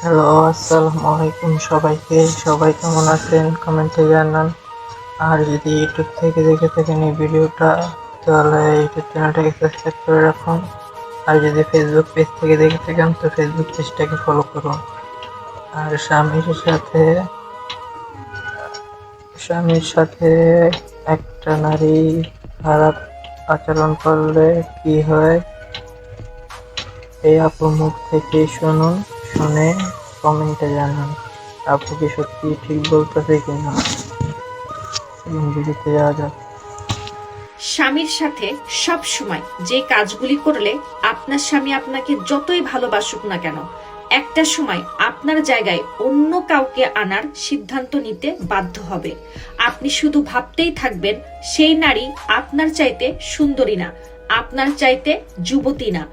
Hello, আসসালামু আলাইকুম সবাইকে। সবাই কেমন আছেন কমেন্টে জানান। আর যদি ইউটিউব থেকে দেখে থাকেন এই ভিডিওটা, তাহলে ইউটিউব চ্যানেলটাকে সাবস্ক্রাইব করে রাখুন। আর যদি ফেসবুক পেজ থেকে দেখে থাকেন তো ফেসবুক পেজটাকে ফলো করুন। আর স্বামীর সাথে একটা নারী খারাপ আচরণ করলে কি হয়, এই আপুর মুখ থেকেই শুনুন। শুনে কমেন্টে জানান আপু কি সত্যি ঠিক বলতেছে কিনা। ভিডিওতে যাওয়া যাক। স্বামীর সাথে সব সময় যে কাজগুলি করলে আপনার স্বামী আপনাকে যতই ভালোবাসুক না কেন, একটা সময় আপনার জায়গায় অন্য কাউকে আনার সিদ্ধান্ত নিতে বাধ্য হবে। আপনি শুধু ভাবতেই থাকবেন সেই নারী আপনার চাইতে সুন্দরী না, আপনার চাইতে যুবতী না,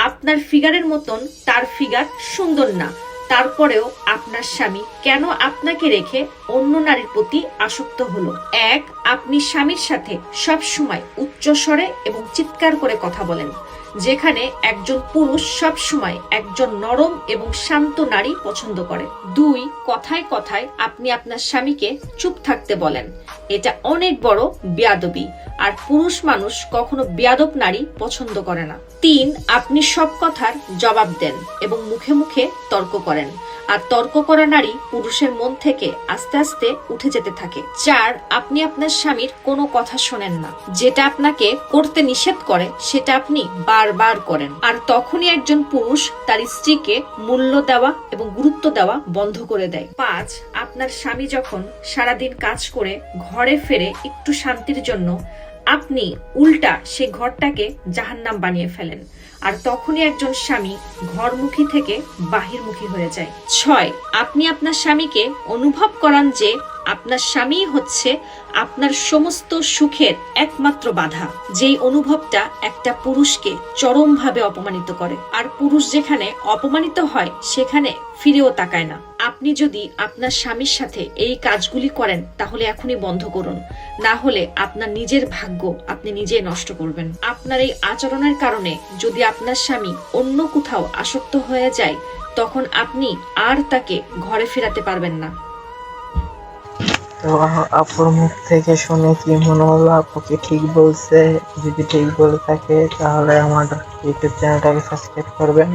আপনার ফিগারের মতন তার ফিগার সুন্দর না। তারপরেও আপনার স্বামী কেন আপনাকে রেখে অন্য নারীর প্রতি আসক্ত হলো? এক, আপনি স্বামীর সাথে সব সময় উচ্চ স্বরে এবং চিৎকার করে কথা বলেন, যেখানে একজন পুরুষ সব সময় একজন নরম এবং শান্ত নারী পছন্দ করে। দুই, কথায় কথায় আপনি আপনার স্বামীকে চুপ থাকতে বলেন। এটা অনেক বড় বেয়াদবি, আর পুরুষ মানুষ কখনো বেয়াদব নারী পছন্দ করে না। তিন, আপনি সব কথার জবাব দেন এবং মুখে মুখে তর্ক করেন, আর তর্ক করা নারী পুরুষের মন থেকে আস্তে আস্তে উঠে যেতে থাকে। চার, আপনি আপনার স্বামীর কোনো কথা শোনেন না, যেটা আপনাকে করতে নিষেধ করে সেটা আপনি বারবার করেন। আর তখনই একজন পুরুষ তার স্ত্রীকে মূল্য দেওয়া এবং গুরুত্ব দেওয়া বন্ধ করে দেয়। পাঁচ, আপনার স্বামী যখন সারাদিন কাজ করে ঘরে ফেরে একটু শান্তির জন্য, আপনি উল্টা সে ঘরটাকে জাহান্নাম বানিয়ে ফেলেন, আর তখনই একজন স্বামী ঘরমুখী থেকে বাহিরমুখী হয়ে যায়। ছয়, আপনি আপনার স্বামীকে অনুভব করান যে আপনার স্বামী হচ্ছে আপনার সমস্ত সুখের একমাত্র বাধা। যেই অনুভবটা একটা পুরুষকে চরমভাবে অপমানিত করে, আর পুরুষ যেখানে অপমানিত হয় সেখানে ফিরেও তাকায় না। আপনি যদি আপনার স্বামীর সাথে এই কাজগুলি করেন তাহলে এখনই বন্ধ করুন, না হলে আপনার নিজের ভাগ্য আপনি নিজেই নষ্ট করবেন। আপনার এই আচরণের কারণে যদি আপনার স্বামী অন্য কোথাও আসক্ত হয়ে যায়, তখন আপনি আর তাকে ঘরে ফেরাতে পারবেন না। তো আপুর মুখ থেকে শুনে কি মনে হলো, আপু কি ঠিক বলছে? যদি ঠিক বলে থাকে তাহলে আমার ইউটিউব চ্যানেলটাকে সাবস্ক্রাইব করবেন।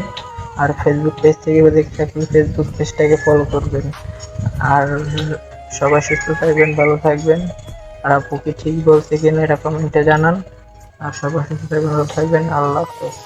আর ফেসবুক পেজ থেকে দেখে থাকলে ফেসবুক পেজটাকে ফলো করবেন। আর সবাই সুস্থ থাকবেন, ভালো থাকবেন। আর আপু কি ঠিক বলছে কিনা এটা কমেন্টে জানান। আর সবাই সুস্থ থাকবেন, ভালো থাকবেন। আল্লাহ হাফেজ।